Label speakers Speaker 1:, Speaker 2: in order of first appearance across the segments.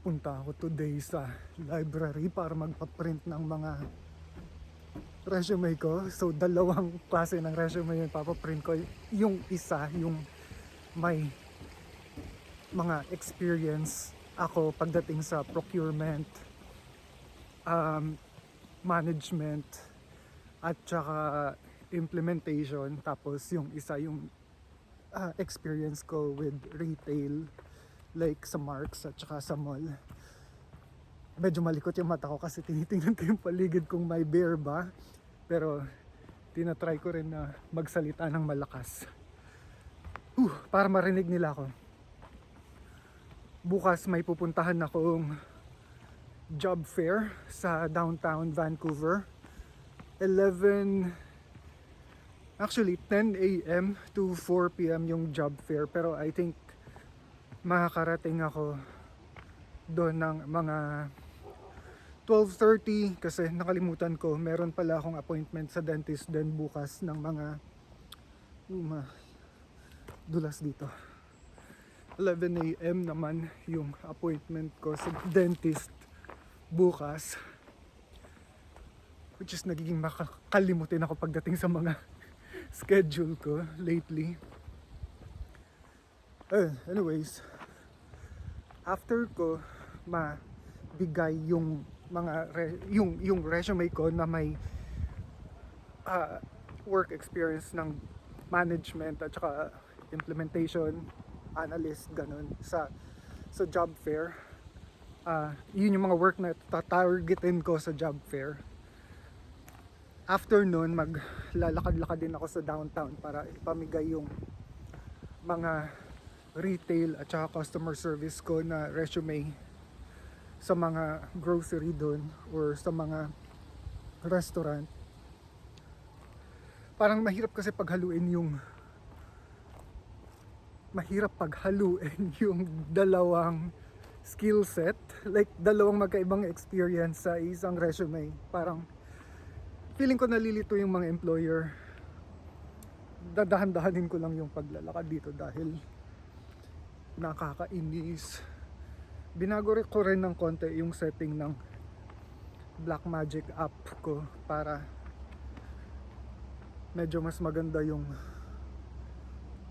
Speaker 1: Punta ako today sa library para magpa-print ng mga resume ko. So dalawang klase ng resume yung papaprint ko. Yung isa, yung may mga experience ako pagdating sa procurement, management, at saka implementation. Tapos yung isa yung experience ko with retail, like sa Marks at saka sa mall. Medyo malikot yung mata ko kasi tinitingnan ko yung paligid kung may bear ba. Pero tinatry ko rin na magsalita ng malakas para marinig nila ako. Bukas may pupuntahan akong job fair sa downtown Vancouver. 10 a.m. to 4 p.m. yung job fair, pero I think makakarating ako doon ng mga 12:30 kasi nakalimutan ko, meron pala akong appointment sa dentist din bukas ng mga dulas dito. 11 a.m. naman yung appointment ko sa dentist bukas, which is nagiging makakalimutin ako pagdating sa mga schedule ko lately. Anyways, after ko mabigay yung mga yung resume ko na may work experience ng management at saka implementation analyst, ganun, sa job fair. Yun yung mga work na tatargetin ko sa job fair. After nun, maglalakad-lakad din ako sa downtown para ipamigay yung mga retail at saka customer service ko na resume sa mga grocery doon or sa mga restaurant. Parang mahirap kasi paghaluin yung dalawang skill set, like dalawang magkaibang experience sa isang resume. Parang feeling ko nalilito yung mga employer. Dadahan-dahanin ko lang yung paglalakad dito dahil nakakainis. Binago ko rin ng konti yung setting ng Blackmagic app ko para medyo mas maganda yung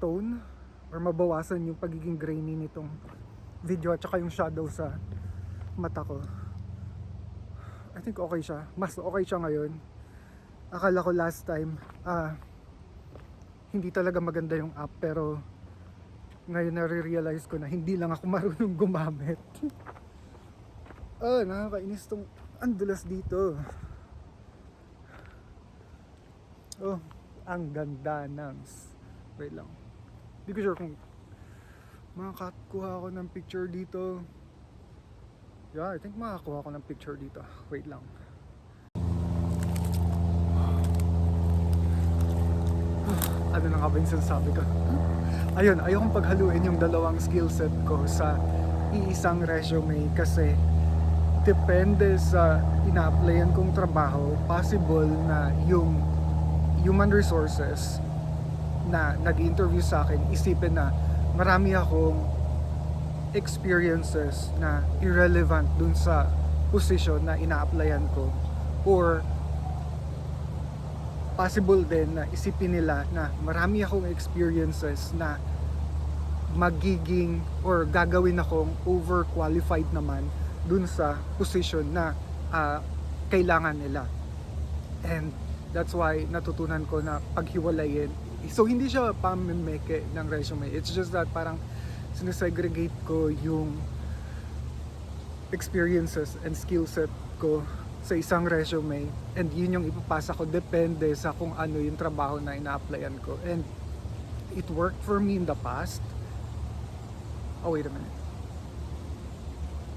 Speaker 1: tone or mabawasan yung pagiging grainy nitong video at saka yung shadow sa mata ko. I think okay siya. Mas okay siya ngayon. Akala ko last time hindi talaga maganda yung app, pero ngayon nare-realize ko na hindi lang ako marunong gumamit. Nakakainis tong andulas dito. Ang ganda ng wait lang, hindi ko sure kung makakakuha ako ng picture dito. Yeah, I think makakakuha ako ng picture dito. Wait lang. Ano na nga ba yung sinasabi ko? Ayun, ayokong paghaluin yung dalawang skill set ko sa iisang resume kasi depende sa ina-applyan kong trabaho, possible na yung human resources na nag-interview sa akin isipin na marami akong experiences na irrelevant dun sa position na ina-applyan ko, or possible din na isipin nila na marami akong experiences na magiging or gagawin akong overqualified naman dun sa position na kailangan nila. And that's why natutunan ko na paghiwalayin. So hindi siya pamimeke ng resume. It's just that parang sinesegregate ko yung experiences and skill set ko sa isang resume, and yun yung ipapasa ko depende sa kung ano yung trabaho na ina-applyan ko. And it worked for me in the past. Oh, wait a minute.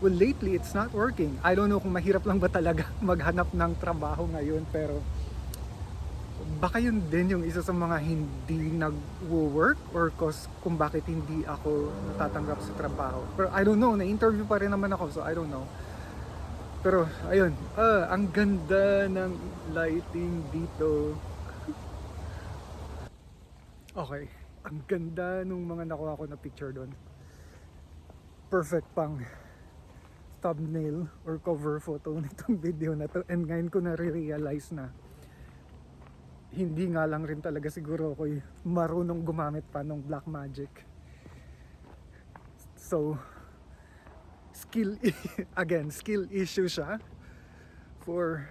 Speaker 1: Well, lately it's not working. I don't know kung mahirap lang ba talaga maghanap ng trabaho ngayon, pero baka yun din yung isa sa mga hindi nag-work or cause kung bakit hindi ako natatanggap sa trabaho. Pero I don't know, na-interview pa rin naman ako, so I don't know. Pero ayun, ang ganda ng lighting dito. Okay, ang ganda nung mga nakuha ko na picture doon. Perfect pang thumbnail or cover photo nitong video na to, and ngayon ko na-realize na hindi nga lang rin talaga siguro ako marunong gumamit pa ng Blackmagic. So skill again, skill issue siya for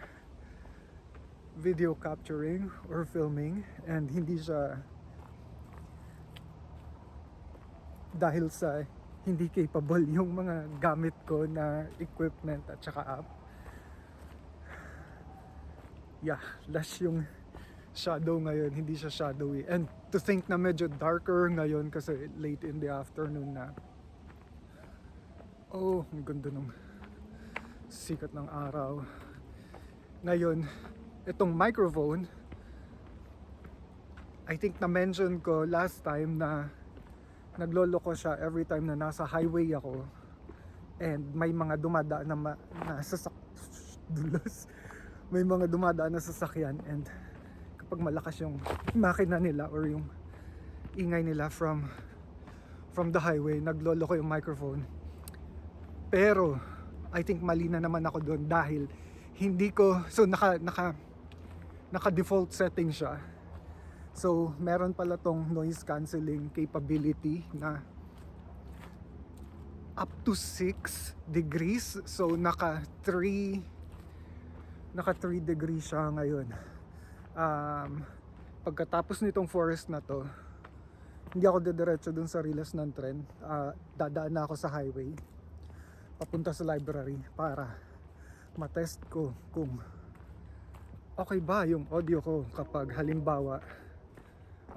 Speaker 1: video capturing or filming, and hindi siya dahil sa hindi capable yung mga gamit ko na equipment at saka app. Yeah, less yung shadow ngayon, hindi siya shadowy. And to think na medyo darker ngayon kasi late in the afternoon na. Oh, ang ganda ng sikat ng araw. Ngayon, itong microphone, I think na-mention ko last time na naglolo ko siya every time na nasa highway ako and may mga dumadaan na may mga dumadaan na sasakyan, and kapag malakas yung makina nila or yung ingay nila from the highway, naglolo ko yung microphone. Pero I think mali na naman ako doon dahil hindi ko, so naka default setting siya. So, meron pala tong noise cancelling capability na up to 6 degrees. So, naka 3 degrees siya ngayon. Pagkatapos nitong forest na to, hindi ako didiretso dun sa Rilas ng tren. Dadaan na ako sa highway papunta sa library para matest ko kung okay ba yung audio ko kapag halimbawa.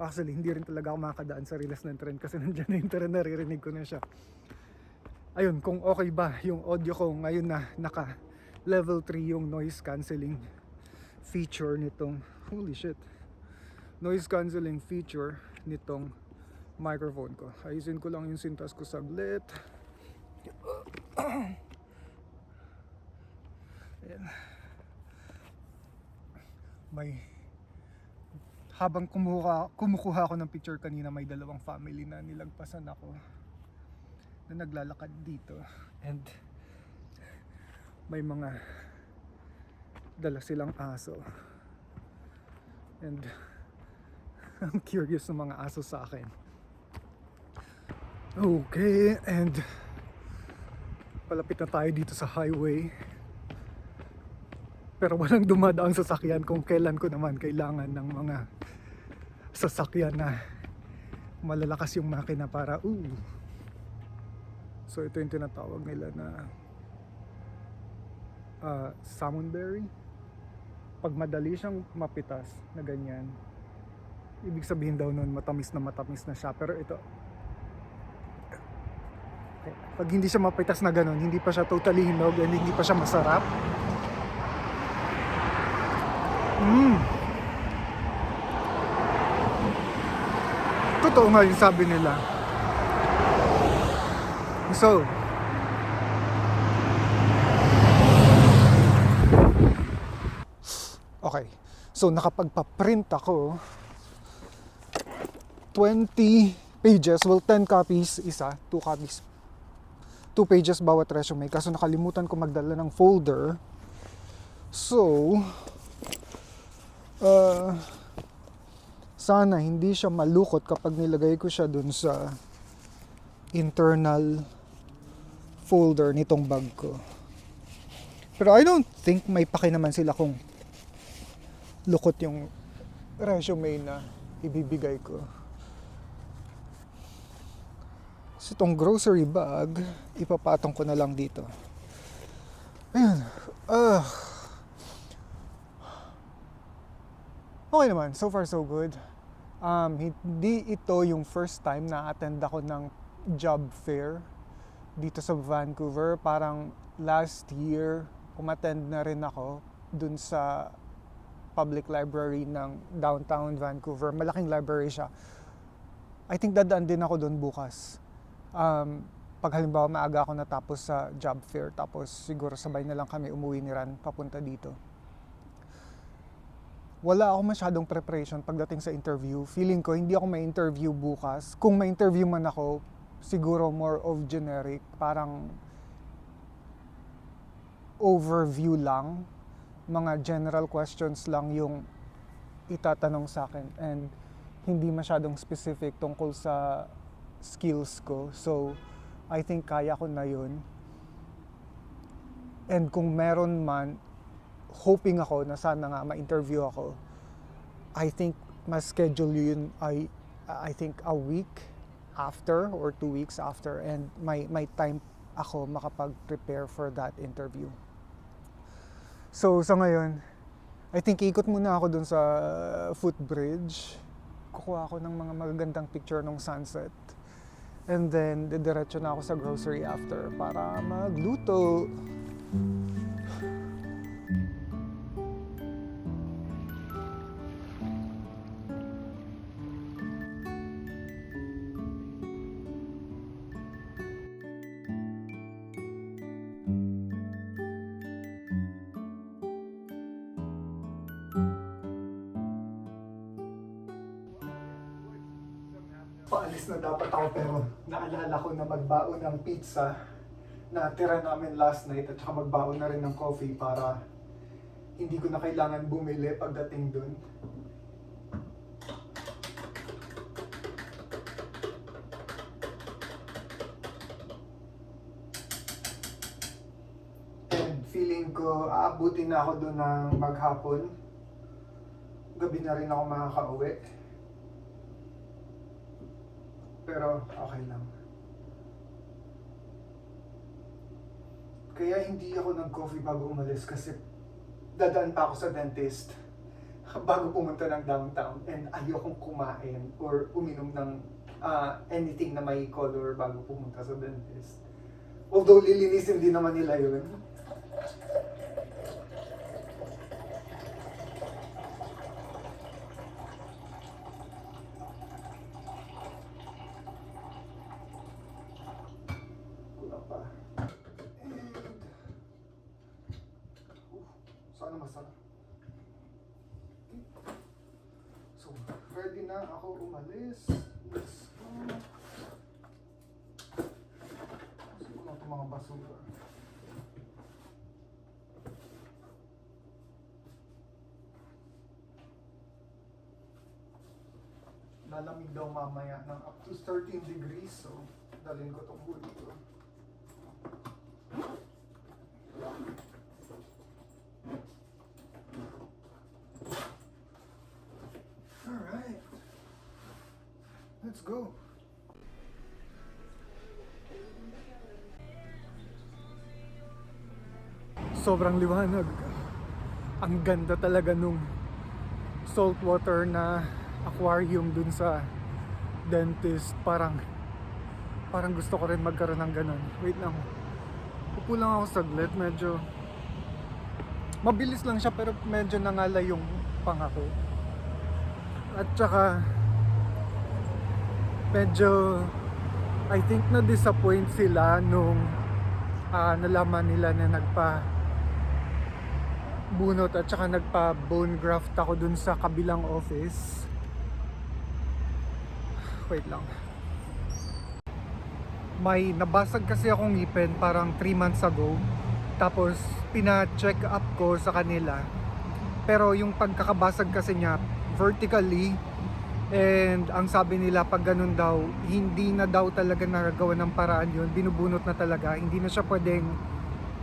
Speaker 1: Actually, hindi rin talaga ako makakadaan sa Rilas ng tren kasi nandiyan na yung tren, naririnig ko na siya. Ayun, kung okay ba yung audio ko ngayon na naka level 3 yung noise cancelling feature nitong, holy shit, noise cancelling feature nitong microphone ko. Ayusin ko lang yung sintas ko saglit. Ayan. Habang kumukuha ako ng picture kanina, may dalawang family na nilagpasan ako na naglalakad dito, and may mga dala silang aso, and I'm curious ng mga aso sa akin. Okay, and palapit na tayo dito sa highway, pero walang dumadaang sasakyan kung kailan ko naman kailangan ng mga sasakyan na malalakas yung makina para so ito yung tinatawag nila na salmonberry. Pag madali siyang mapitas na ganyan, ibig sabihin daw nun matamis na siya. Pero ito, pag hindi siya mapitas na ganun, hindi pa siya totally hinog and hindi pa siya masarap. Totoo nga yung sabi nila. So, okay. So, nakapagpa-print ako 20 pages, well 10 copies isa, 2 copies. 2 pages bawat resume. Kaso nakalimutan ko magdala ng folder. So, sana hindi siya malukot kapag nilagay ko siya dun sa internal folder nitong bag ko. Pero I don't think may paki naman sila kung lukot yung resume na ibibigay ko. So itong grocery bag, ipapatong ko na lang dito. Ayun. Okay naman, so far so good. Hindi ito yung first time na attend ako ng job fair dito sa Vancouver. Parang last year, umattend na rin ako dun sa public library ng downtown Vancouver. Malaking library siya. I think dadaan din ako dun bukas. Pag halimbawa maaga ako natapos sa job fair, tapos siguro sabay na lang kami umuwi ni Ran papunta dito. Wala ako masyadong preparation pagdating sa interview. Feeling ko hindi ako may interview bukas. Kung may interview man ako, siguro more of generic. Parang overview lang, mga general questions lang yung itatanong sa akin and hindi masyadong specific tungkol sa skills ko. So, I think kaya ko na yun. And kung meron man, hoping ako na sana nga ma-interview ako, I think mas schedule yun I think a week after or 2 weeks after, and may time ako makapag-prepare for that interview. So sa ngayon, I think ikot muna ako dun sa footbridge. Kukuha ako ng mga magagandang picture ng sunset. And then didiretso na ako sa grocery after para magluto. Paalis na dapat ako pero naalala ko na magbaon ng pizza na tira namin last night at saka magbaon na rin ng coffee para hindi ko na kailangan bumili pagdating dun. And feeling ko aabutin na ako dun ng maghapon. Gabi na rin ako makakauwi. Pero okay lang. Kaya hindi ako nag-coffee bago umalis kasi dadaan pa ako sa dentist bago pumunta ng downtown and ayokong kumain or uminom ng anything na may color bago pumunta sa dentist. Although lilinisin din naman nila yun. Sana masarap. So, ready na ako umalis. Let's go. Kasi ko na itong mga basura. Lalamig daw mamaya ng up to 13 degrees. So, dalhin ko itong hoodie ko. Alright. Let's go. Sobrang liwanag. Ang ganda talaga nung saltwater na aquarium dun sa dentist. Parang gusto ko rin magkaroon ng ganun. Wait lang. Upo lang ako saglit. Medyo mabilis lang siya pero medyo nangalay yung pangako. At saka medyo I think na-disappoint sila nung nalaman nila na bunot at saka nagpa bone graft ako dun sa kabilang office. Wait lang. May nabasag kasi akong ngipin parang 3 months ago. Tapos pina-check up ko sa kanila. Pero yung pagkakabasag kasi niya vertically, and ang sabi nila pag ganun daw, hindi na daw talaga nagagawa ng paraan yun, binubunot na talaga, hindi na siya pwedeng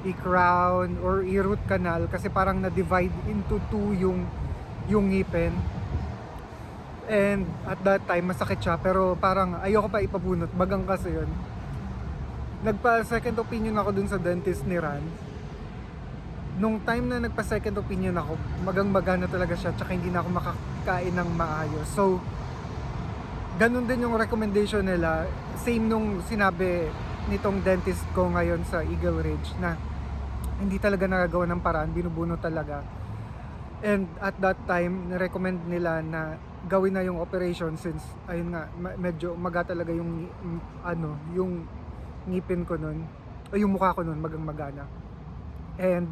Speaker 1: i-crown or i-root canal kasi parang na-divide into 2 yung ngipin. And at that time masakit siya pero parang ayoko pa ipabunot, bagang kasi yun. Nagpa second opinion ako dun sa dentist ni Ran. Nung time na nagpa second opinion ako, magang-maga na talaga siya tsaka hindi na ako makakain ng maayos. So, ganun din yung recommendation nila. Same nung sinabi nitong dentist ko ngayon sa Eagle Ridge na hindi talaga nagagawa ng paraan, binubunot talaga. And at that time, recommend nila na gawin na yung operation since, ayun nga, medyo maga talaga yung, yung ngipin ko nun, o yung mukha ko nun, magang-maga na. And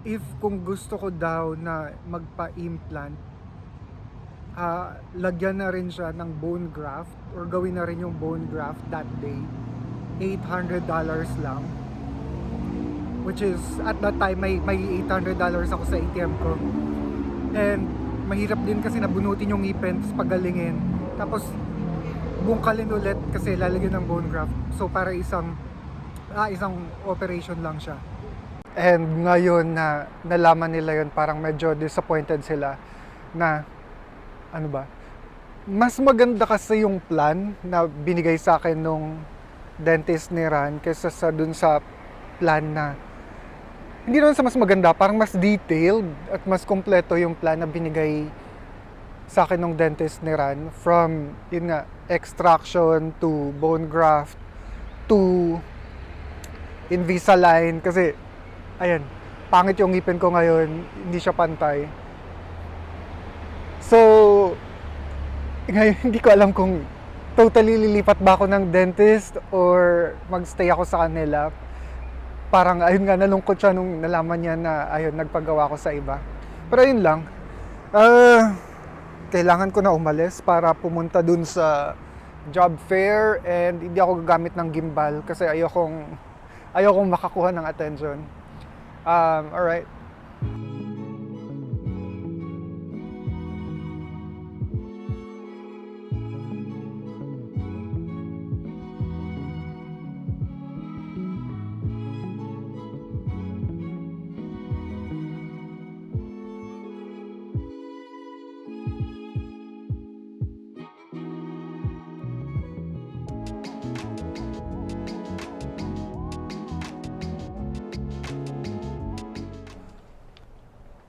Speaker 1: if kung gusto ko daw na magpa-implant, lagyan na rin siya ng bone graft or gawin na rin yung bone graft that day. $800 lang. which is at that time may $800 ako sa ATM ko. And mahirap din kasi nabunutin yung ngipin, tapos pagalingin. Tapos bungkalin ulit kasi lalagyan ng bone graft. So para isang operation lang siya. And ngayon na nalaman nila yun, parang medyo disappointed sila na ano ba? Mas maganda kasi yung plan na binigay sa akin nung dentist ni Ran kaysa sa dun sa plan na hindi naman sa mas maganda, parang mas detailed at mas kompleto yung plan na binigay sa akin nung dentist ni Ran, from yun nga, extraction to bone graft to Invisalign. Kasi ayan, pangit yung ngipin ko ngayon, hindi siya pantay. So ngayon hindi ko alam kung totally lilipat ba ako ng dentist or magstay ako sa kanila. Parang ayun nga, nalungkot siya nung nalaman niya na ayun, nagpagawa ko sa iba. Pero ayun lang, kailangan ko na umalis para pumunta dun sa job fair, and hindi ako gagamit ng gimbal kasi ayokong makakuha ng attention. Alright.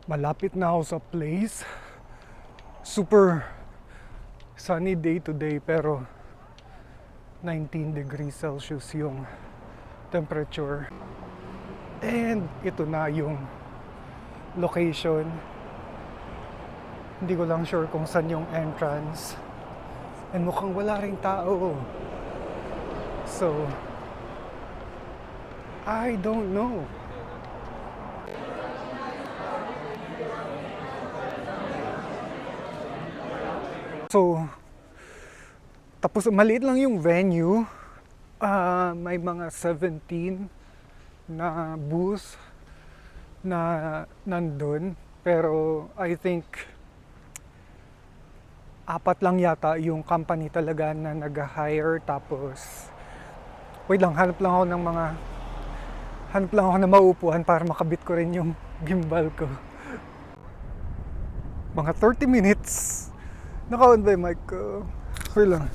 Speaker 1: Malapit na ako sa place. Super sunny day today, pero 19 degrees Celsius yung temperature. And ito na yung location. Hindi ko lang sure kung saan yung entrance. And mukhang wala ring tao. So, I don't know. So, tapos maliit lang yung venue. May mga 17 na booth na nandun. Pero I think 4 lang yata yung company talaga na nag-hire. Tapos, wait lang, hanap lang ako na maupuan para makabit ko rin yung gimbal ko. Mga 30 minutes. Naka-on ba yung mic ko? Wait lang.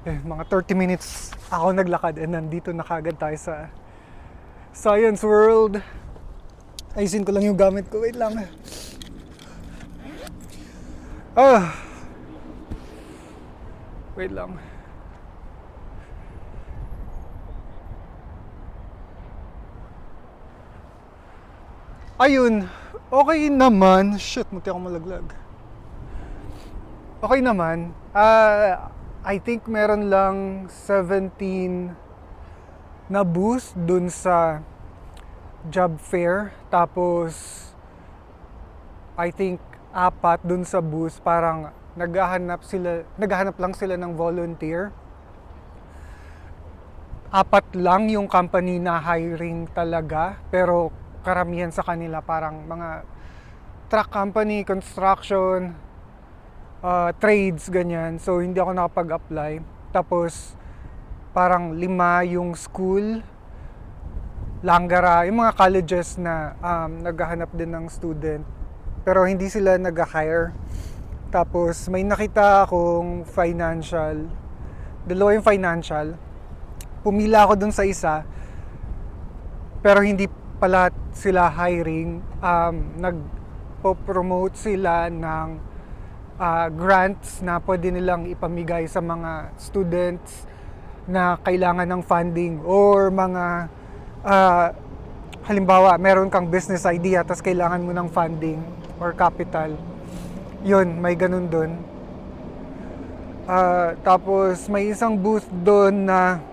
Speaker 1: Mga 30 minutes ako naglakad, and nandito na kagad tayo sa Science World. Ayusin ko lang yung gamit ko. Wait lang. Wait lang. Ayun. Okay naman. Shit, munti ako malaglag. Okay naman. I think meron lang 17 na booth dun sa job fair. Tapos, I think 4 dun sa booth. Parang naghahanap lang sila ng volunteer. 4 lang yung company na hiring talaga. Pero karamihan sa kanila parang mga truck company, construction, trades, ganyan. So, hindi ako nakapag-apply. Tapos, parang 5 yung school, Langara, yung mga colleges na naghahanap din ng student. Pero hindi sila nag-hire. Tapos, may nakita akong financial. 2 yung financial. Pumila ako dun sa isa. Pero hindi pala sila hiring. Nagpo-promote sila ng grants na pwede nilang ipamigay sa mga students na kailangan ng funding, or mga halimbawa meron kang business idea tapos kailangan mo ng funding or capital. Yun, may ganun dun. Tapos may isang booth doon na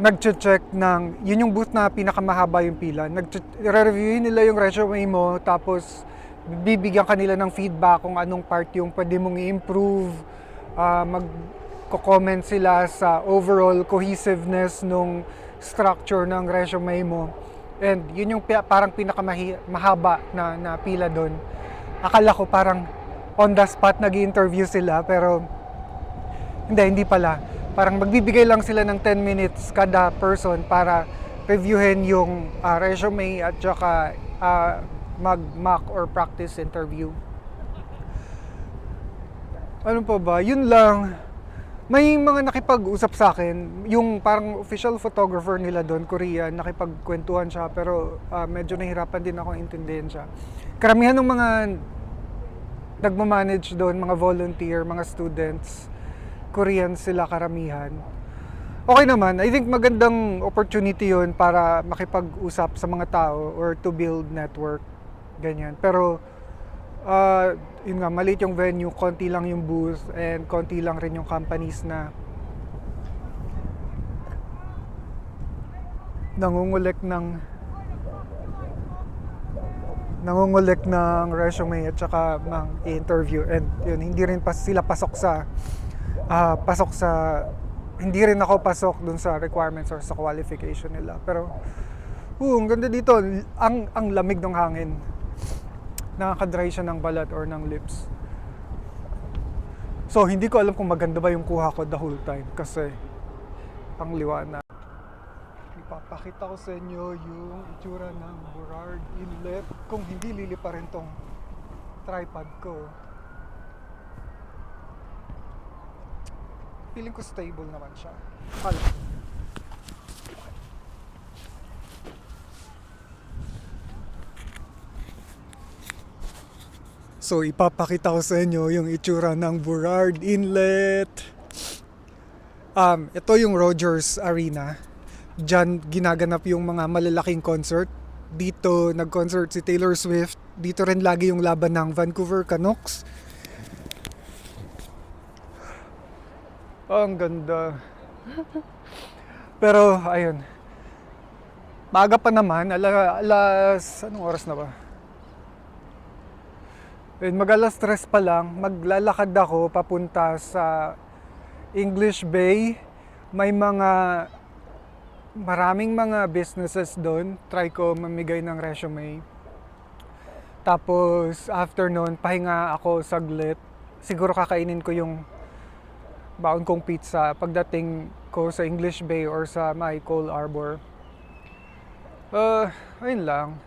Speaker 1: nag-check ng, yun yung booth na pinakamahaba yung pila. Nag-review nila yung resume mo, tapos bibigyan kanila ng feedback kung anong part yung pwede mong i-improve, ko-comment sila sa overall cohesiveness nung structure ng resume mo. And yun yung parang pinakamahaba na pila doon. Akala ko parang on the spot nag-i-interview sila, pero hindi pala. Parang magbibigay lang sila ng 10 minutes kada person para reviewin yung resume at saka mag-mock or practice interview. Ano pa ba? Yun lang. May mga nakipag-usap sa akin, yung parang official photographer nila doon, Korean, nakipagkwentuhan siya, pero medyo nahirapan din ako intindihin siya. Karamihan ng mga nagmamanage doon, mga volunteer, mga students, Korean sila karamihan. Okay naman, I think magandang opportunity yun para makipag-usap sa mga tao or to build network, ganyan. Pero yun nga, maliit yung venue, konti lang yung booth, and konti lang rin yung companies na nangungulik ng resume at saka ng interview. And yun, hindi rin sila pasok sa hindi rin ako pasok dun sa requirements or sa qualification nila. Pero ang ganda dito, ang lamig ng hangin. Nakaka-dry siya ng balat or ng lips. So, hindi ko alam kung maganda ba yung kuha ko the whole time kasi ang liwanag. Ipapakita ko sa inyo yung itsura ng Burrard Inlet kung hindi lilipa rin tong tripod ko. Feeling ko stable naman siya. So, ipapakita ko sa inyo yung itsura ng Burrard Inlet. Ito yung Rogers Arena. Diyan ginaganap yung mga malalaking concert. Dito nag-concert si Taylor Swift. Dito rin lagi yung laban ng Vancouver Canucks. Ang ganda. Pero, ayun. Maaga pa naman. Anong oras na ba? Mag-alas 3 pa lang, maglalakad ako papunta sa English Bay. May maraming mga businesses doon. Try ko mamigay ng resume. Tapos after noon, pahinga ako saglit. Siguro kakainin ko yung baon kong pizza pagdating ko sa English Bay or sa may Cole Arbor. Ayun lang.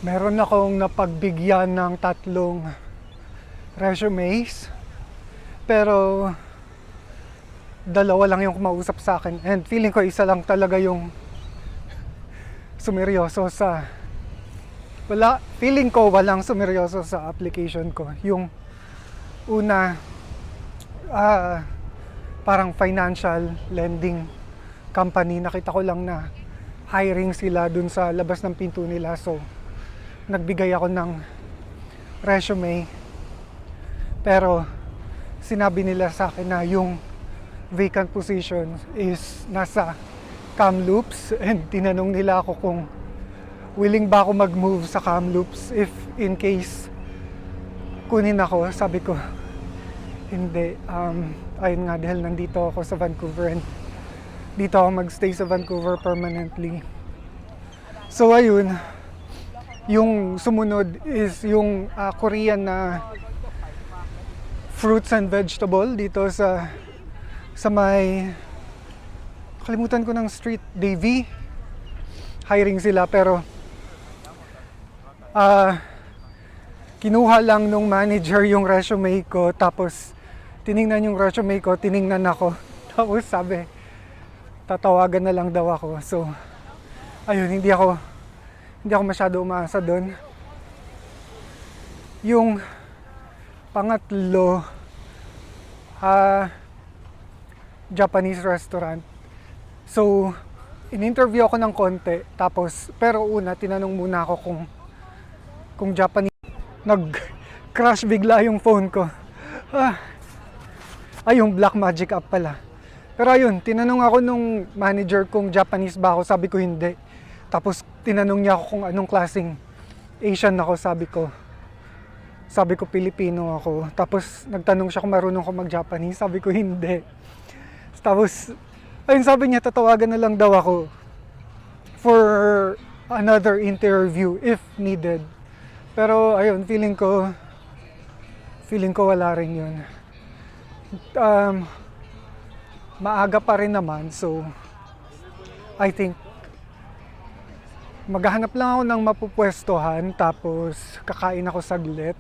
Speaker 1: Meron akong napagbigyan ng 3 resumes, pero 2 lang yung kumausap sa akin, and feeling ko isa lang talaga yung sumeryoso sa feeling ko walang sumeryoso sa application ko. Yung una, parang financial lending company, nakita ko lang na hiring sila dun sa labas ng pinto nila, so nagbigay ako ng resume, pero sinabi nila sa akin na yung vacant position is nasa Kamloops, and tinanong nila ako kung willing ba ako mag-move sa Kamloops if in case kunin ako. Sabi ko hindi, ayun nga, dahil nandito ako sa Vancouver and dito ako magstay sa Vancouver permanently. So ayun, yung sumunod is yung Korean na fruits and vegetable dito sa may, kalimutan ko ng street, Davie. Hiring sila, pero kinuha lang nung manager yung resume ko, tapos tiningnan yung resume ko, tiningnan ako, tapos sabi tatawagan na lang daw ako. So ayun, hindi ako masyado umaasa doon. Yung pangatlo, Japanese restaurant. So in-interview ako ng konti, tapos pero una tinanong muna ako kung Japanese. Nag-crash bigla yung phone ko. Yung Black Magic app pala. Pero ayun, tinanong ako nung manager kung Japanese ba ako, sabi ko hindi. Tapos tinanong niya ako kung anong klaseng Asian ako, sabi ko Pilipino ako. Tapos nagtanong siya kung marunong ko mag-Japanese, sabi ko hindi. Tapos ayun, sabi niya tatawagan na lang daw ako for another interview if needed. Pero ayun, feeling ko wala rin yun. Maaga pa rin naman, so I think maghahanap lang ako ng mapupwestuhan, tapos kakain ako saglit.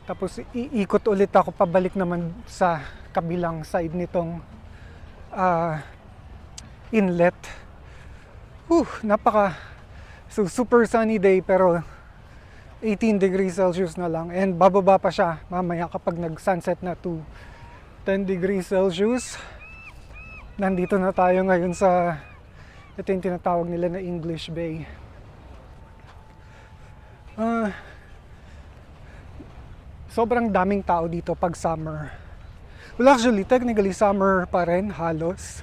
Speaker 1: Tapos iikot ulit ako pabalik naman sa kabilang side nitong inlet. So super sunny day, pero 18 degrees Celsius na lang, and bababa pa siya mamaya kapag nag-sunset na to 10 degrees Celsius. Nandito na tayo ngayon sa ito yung tinatawag nila na English Bay. Sobrang daming tao dito pag summer. Well, actually, technically summer pa rin, halos.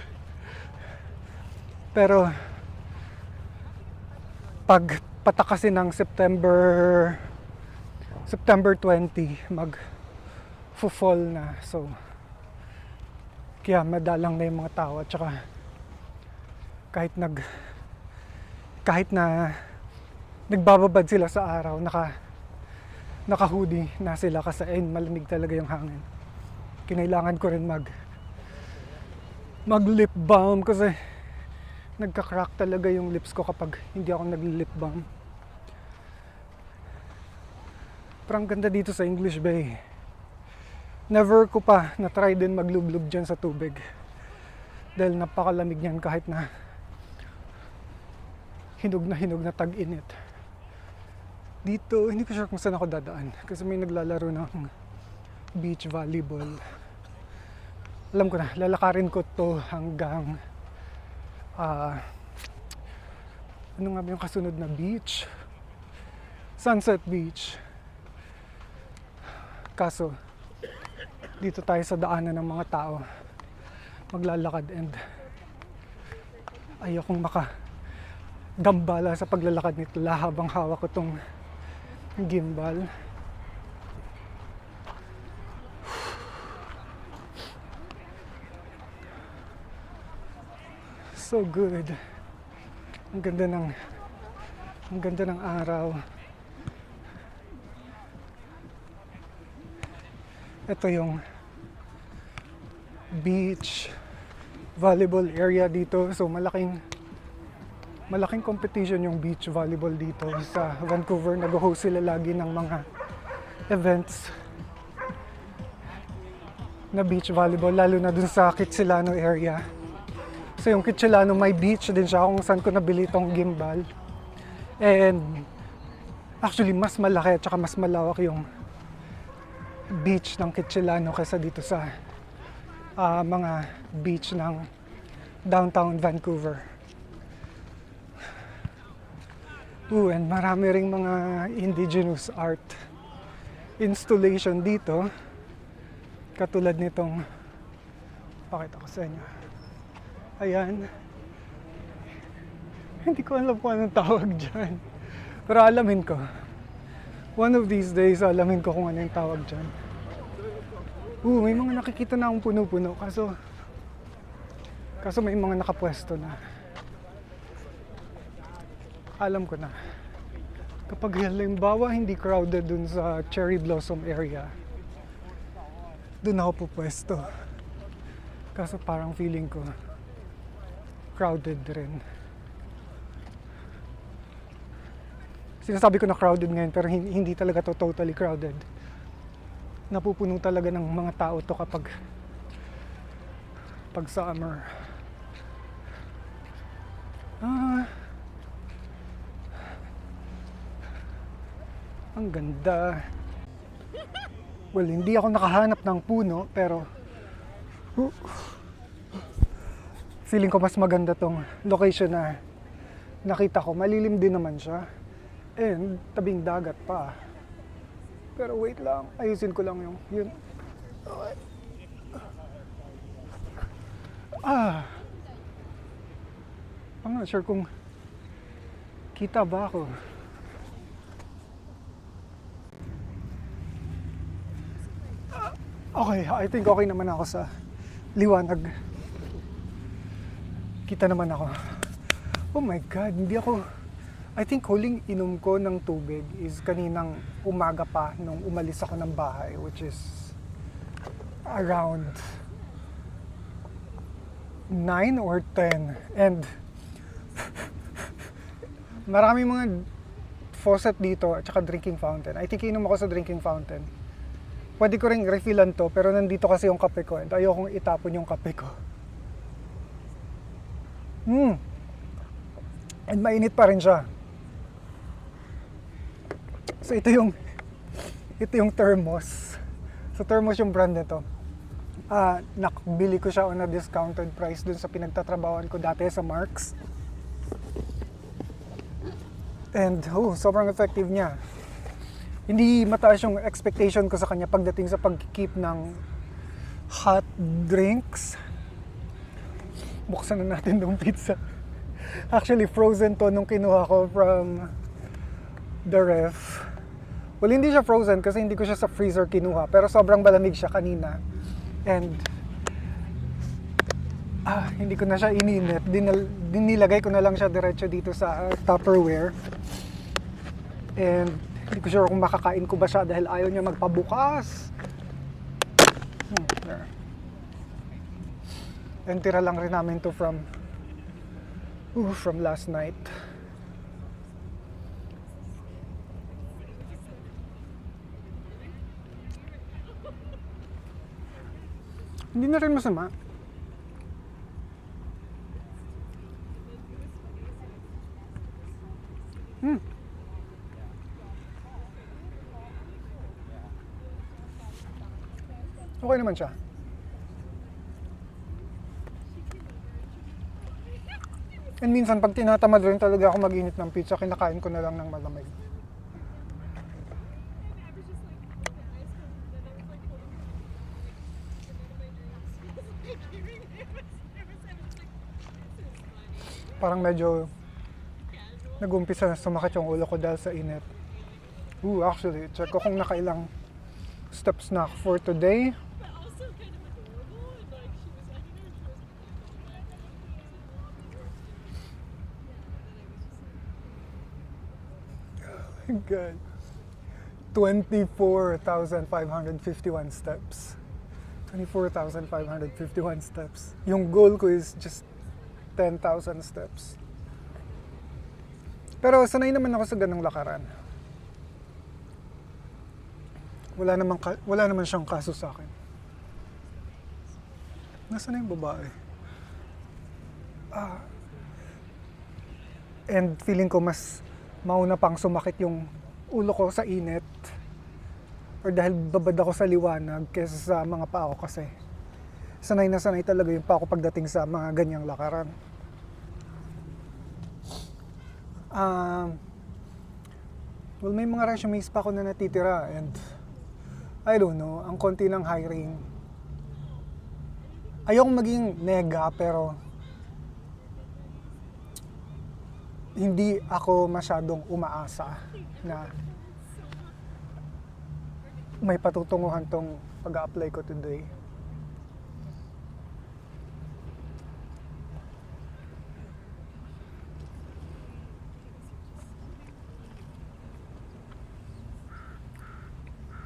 Speaker 1: Pero pag patakasin ng September 20, mag-fall na. So, kaya madalang na yung mga tao, at saka kahit na nagbababad sila sa araw, naka-hoodie na sila kasi malamig talaga yung hangin. Kinailangan ko rin mag lip balm kasi nagka-crack talaga yung lips ko kapag hindi ako nag-lip balm. Parang ganda dito sa English Bay. Never ko pa na-try din maglublub dyan sa tubig dahil napakalamig niyan kahit na hinog na tag-init. Dito, hindi ko sure kung saan ako dadaan kasi may naglalaro ng beach volleyball. Alam ko na, lalakarin ko to hanggang ano nga ba yung kasunod na beach? Sunset Beach. Kaso dito tayo sa daanan ng mga tao maglalakad, and ayokong gambala sa paglalakad nito habang hawak ko tong gimbal. So good. Ang ganda ng araw. Ito yung beach volleyball area dito. So malaking competition yung beach volleyball dito sa Vancouver. Nag-host sila lagi ng mga events na beach volleyball, lalo na dun sa Kitsilano area. So yung Kitsilano, may beach din siya kung saan ko nabili itong gimbal. And actually mas malaki at saka mas malawak yung beach ng Kitsilano kaysa dito sa mga beach ng downtown Vancouver. And marami ring mga indigenous art installation dito. Katulad nitong, pakita ko sa inyo. Ayan. Hindi ko alam kung anong tawag dyan. Pero alamin ko. One of these days, alamin ko kung ano yung tawag dyan. May mga nakikita na akong puno-puno. Kaso may mga nakapwesto na. Alam ko na. Kapag halimbawa hindi crowded dun sa Cherry Blossom area, dun ako pupwesto. Kaso parang feeling ko crowded rin. Sinasabi ko na crowded ngayon, pero hindi talaga to totally crowded. Napupuno talaga ng mga tao to kapag summer. Ang ganda. Well, hindi ako nakahanap ng puno, pero Feeling ko mas maganda tong location na nakita ko. Malilim din naman siya. And tabing dagat pa. Pero wait lang, ayusin ko lang yun. Okay. I'm not sure kung kita ba ako. Okay, I think okay naman ako sa liwanag. Kita naman ako. Oh my God, I think huling inom ko ng tubig is kaninang umaga pa nung umalis ako ng bahay, which is around 9 or 10. And maraming mga faucet dito at saka drinking fountain. I think inom ako sa drinking fountain. Pwede ko ring refillan to, pero nandito kasi yung kape ko and ayokong itapon yung kape ko. And mainit pa rin siya. So ito yung thermos. So thermos yung brand nito. Nakbili ko siya on a discounted price dun sa pinagtatrabahoan ko dati sa Marks. And sobrang effective niya. Hindi mataas yung expectation ko sa kanya pagdating sa pag-keep ng hot drinks. Buksan na natin yung pizza. Actually, frozen to nung kinuha ko from the ref. Well, hindi siya frozen kasi hindi ko siya sa freezer kinuha. Pero sobrang malamig siya kanina. And hindi ko na siya ininit. Dinilagay ko na lang siya diretso dito sa Tupperware. And hindi ko sure kung makakain ko ba siya dahil ayaw niya magpabukas. There. And tira lang rin namin to from last night. Hindi na rin masama. Okay naman siya. And minsan pag tinatamad rin talaga ako mag-init ng pizza, kinakain ko na lang ng malamig. Parang medyo nag-umpisa na sumakit yung ulo ko dahil sa init. Actually, check ko kung nakailang steps na for today. Oh my God. 24,551 steps. 24,551 steps. Yung goal ko is just 10,000 steps. Pero sanay naman ako sa ganung lakaran. Wala naman siyang kaso sa akin. Nasaan na yung babae? And feeling ko mas mauna pang sumakit yung ulo ko sa init or dahil babad ako sa liwanag kaysa sa mga paa ko kasi sanay na sanay talaga yung paa ko pagdating sa mga ganyang lakaran. Well, may mga resumes pa ako na natitira and I don't know, ang konti ng hiring. Ayokong maging nega pero hindi ako masyadong umaasa na may patutunguhan tong pag-a-apply ko today.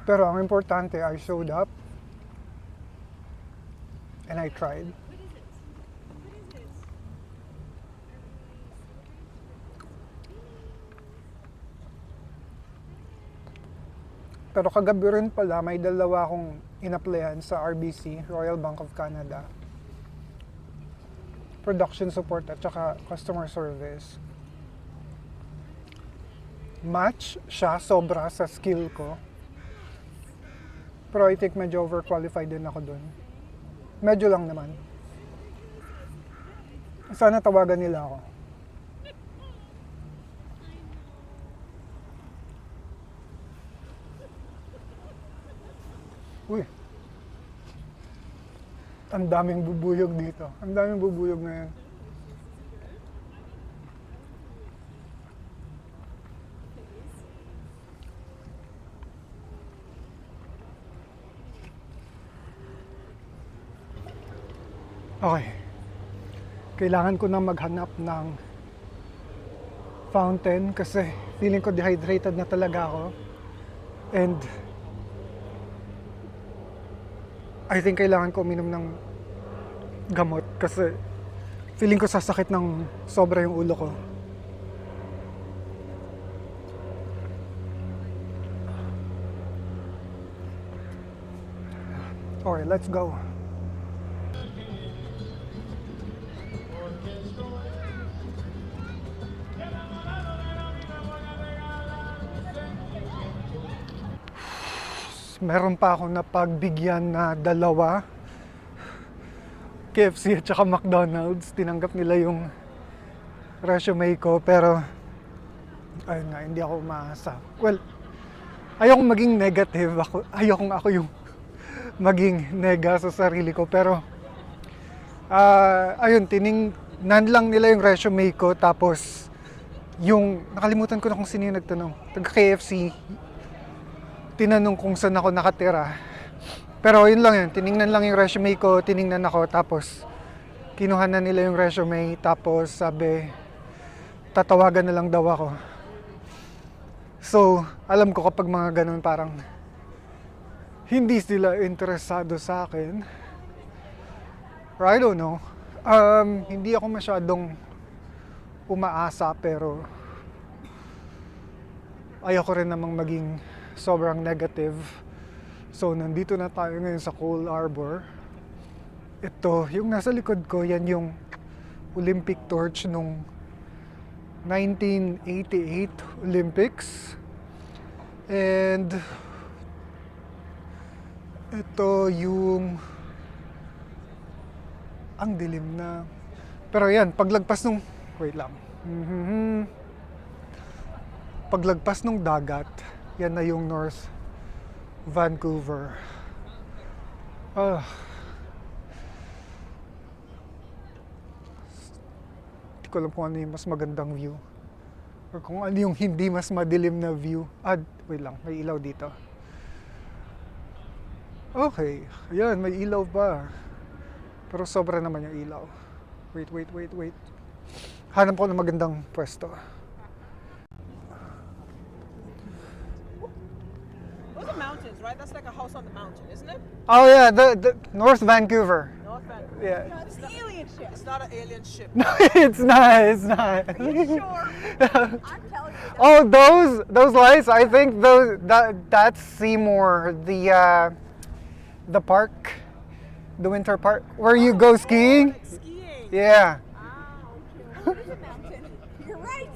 Speaker 1: Pero ang importante, I showed up and I tried. Pero kagabi rin pala, may dalawa akong in-applyan sa RBC, Royal Bank of Canada. Production support at saka customer service. Match siya sobra sa skill ko. Pero I think medyo overqualified din ako dun. Medyo lang naman. Sana tawagan nila ako. Uy. Ang daming bubuyog dito. Ang daming bubuyog ngayon. Okay. Kailangan ko na maghanap ng fountain kasi feeling ko dehydrated na talaga ako. And I think kailangan ko uminom ng gamot kasi feeling ko sasakit ng sobra yung ulo ko. Okay, let's go. Meron pa akong napagbigyan na dalawa. KFC at saka McDonald's. Tinanggap nila yung resume ko pero ayun nga, hindi ako umaasa. Well, ayokong maging negative. Ayokong ako yung maging nega sa sarili ko. Pero ayun, tiningnan lang nila yung resume ko. Tapos yung, nakalimutan ko na kung sino yung nagtanong. Taga KFC. Tinanong kung saan ako nakatira. Pero yun lang yun, tiningnan lang yung resume ko, tiningnan ako, tapos kinuha na nila yung resume, tapos sabi, tatawagan na lang daw ako. So, alam ko kapag mga ganun parang hindi sila interesado sa akin. Or I don't know. Hindi ako masyadong umaasa, pero ayoko rin namang maging sobrang negative. So, nandito na tayo ngayon sa Cole Harbour. Ito, yung nasa likod ko, yan yung Olympic torch nung 1988 Olympics. And ito yung ang dilim na. Pero yan, paglagpas nung wait lang. Paglagpas nung dagat, yan na yung North Vancouver. Hindi ko alam kung ano yung mas magandang view. Or kung ano yung hindi mas madilim na view. Wait lang, may ilaw dito. Okay, ayan, may ilaw pa. Pero sobra naman yung ilaw. Wait. Hanap ko ng magandang pwesto.
Speaker 2: Mountains, right? That's like a house on the mountain, isn't it?
Speaker 1: Oh yeah, the North Vancouver.
Speaker 2: North Vancouver.
Speaker 1: Yeah.
Speaker 2: No, it's an alien ship. It's not an alien ship.
Speaker 1: No, it's not.
Speaker 2: Are you sure? I'm telling you.
Speaker 1: Oh, those lights. I think that's Seymour, the park, the winter park where you go skiing.
Speaker 2: Like skiing.
Speaker 1: Yeah.
Speaker 2: Ah, okay. Well, there's a mountain. You're right.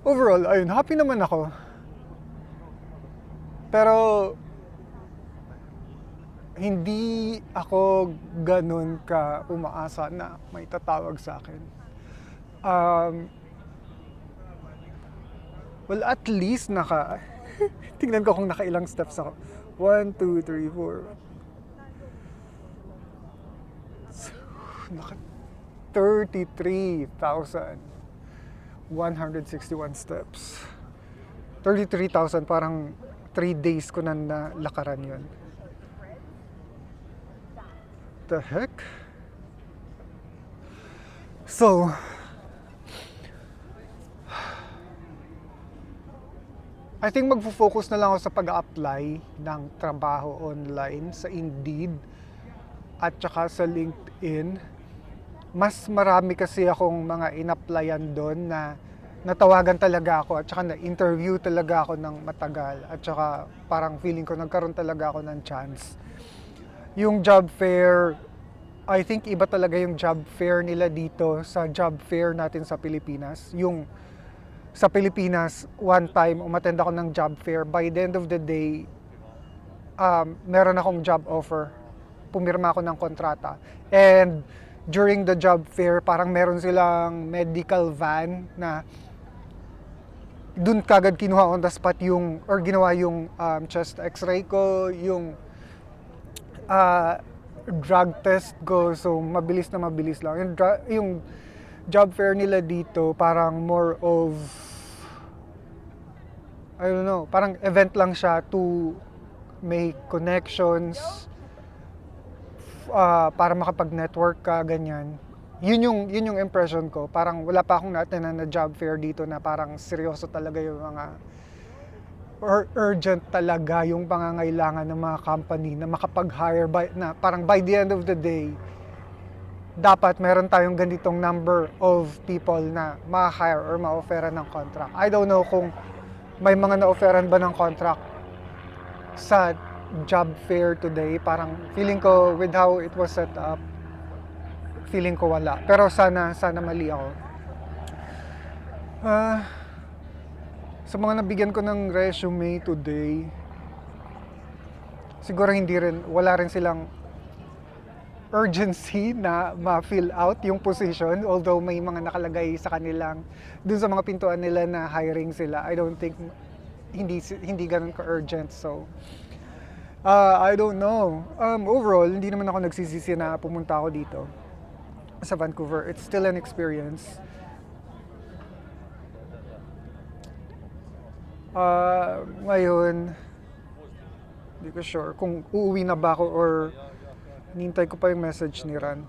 Speaker 1: Overall, ayun, happy naman ako. Pero hindi ako ganun ka umaasa na may tatawag sa akin. Well, at least tingnan ko kung nakailang steps ako. 1, 2, 3, 4. Naka 33,161 steps. 33,000, parang 3 days ko na nalakaran yun. The heck? So, I think magfo-focus na lang ako sa pag-apply ng trabaho online sa Indeed at saka sa LinkedIn. Mas marami kasi akong mga in-applyan doon na natawagan talaga ako at saka na-interview talaga ako ng matagal at saka parang feeling ko nagkaroon talaga ako ng chance. Yung job fair, I think iba talaga yung job fair nila dito sa job fair natin sa Pilipinas. Yung sa Pilipinas, one time umattend ako ng job fair. By the end of the day, meron akong job offer. Pumirma ako ng kontrata. And during the job fair, parang meron silang medical van na dun kagad kinuha on the spot yung, or ginawa yung chest x-ray ko, yung drug test ko. So, mabilis na mabilis lang. Yung job fair nila dito, parang more of, I don't know, parang event lang siya to make connections, para makapag-network ka, ganyan. Yun yung impression ko. Parang wala pa akong na-attendan na job fair dito na parang seryoso talaga yung mga urgent talaga yung pangangailangan ng mga company na makapag-hire na parang by the end of the day, dapat meron tayong ganitong number of people na ma-hire or ma-offeran ng contract. I don't know kung may mga na-offeran ba ng contract sa job fair today. Parang feeling ko with how it was set up, feeling ko wala. Pero sana mali ako. Sa mga nabigyan ko ng resume today, siguro wala rin silang urgency na ma-fill out yung position, although may mga nakalagay sa kanilang dun sa mga pintuan nila na hiring sila. I don't think hindi ganun ka-urgent. So I don't know. Overall, hindi naman ako nagsisisi na pumunta ako dito sa Vancouver. It's still an experience. Ngayon, hindi ko sure kung uuwi na ba ako or hinintay ko pa yung message ni Ran.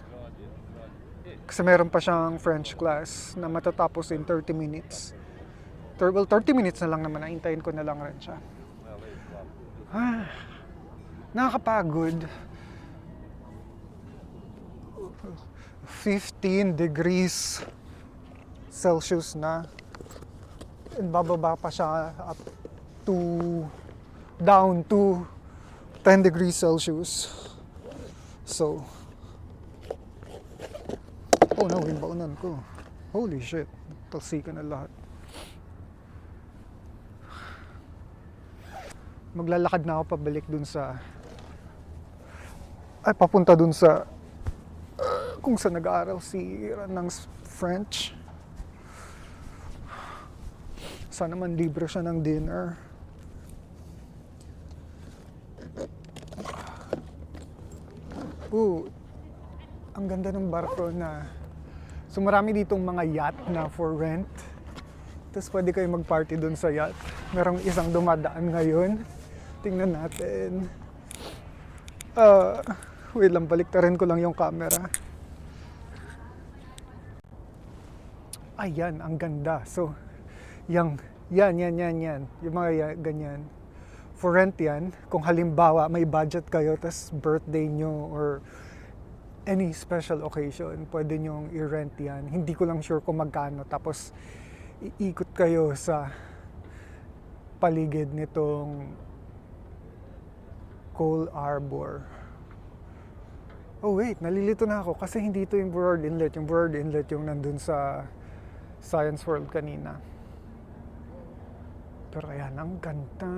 Speaker 1: Kasi meron pa siyang French class na matatapos in 30 minutes. Well, 30 minutes na lang naman. Hintayin ko na lang rin siya. Nakakapagod. 15 degrees Celsius na. And bababa pa siya down to 10 degrees Celsius. So, oh no, yung baunan ko. Holy shit. Talsika na lahat. Maglalakad na ako pabalik dun sa papunta dun sa kung saan nag-aaral si Iran ng French. Sana man libre siya ng dinner. Ang ganda ng barko na. So marami ditong mga yacht na for rent. Tapos pwede kayo mag-party dun sa yacht. Merong isang dumadaan ngayon. Tingnan natin. Wait lang, baliktarin ko lang yung camera. Ayan, ang ganda. So, yan. Yung mga ganyan. For rent yan, kung halimbawa may budget kayo, tas birthday nyo or any special occasion, pwede nyong i-rent yan. Hindi ko lang sure kung magkano. Tapos, iikot kayo sa paligid nitong Cole Arbor. Oh wait, nalilito na ako kasi hindi ito yung Burrard Inlet. Yung Burrard Inlet yung nandun sa Science World kanina. Pero ayan, ang ganda.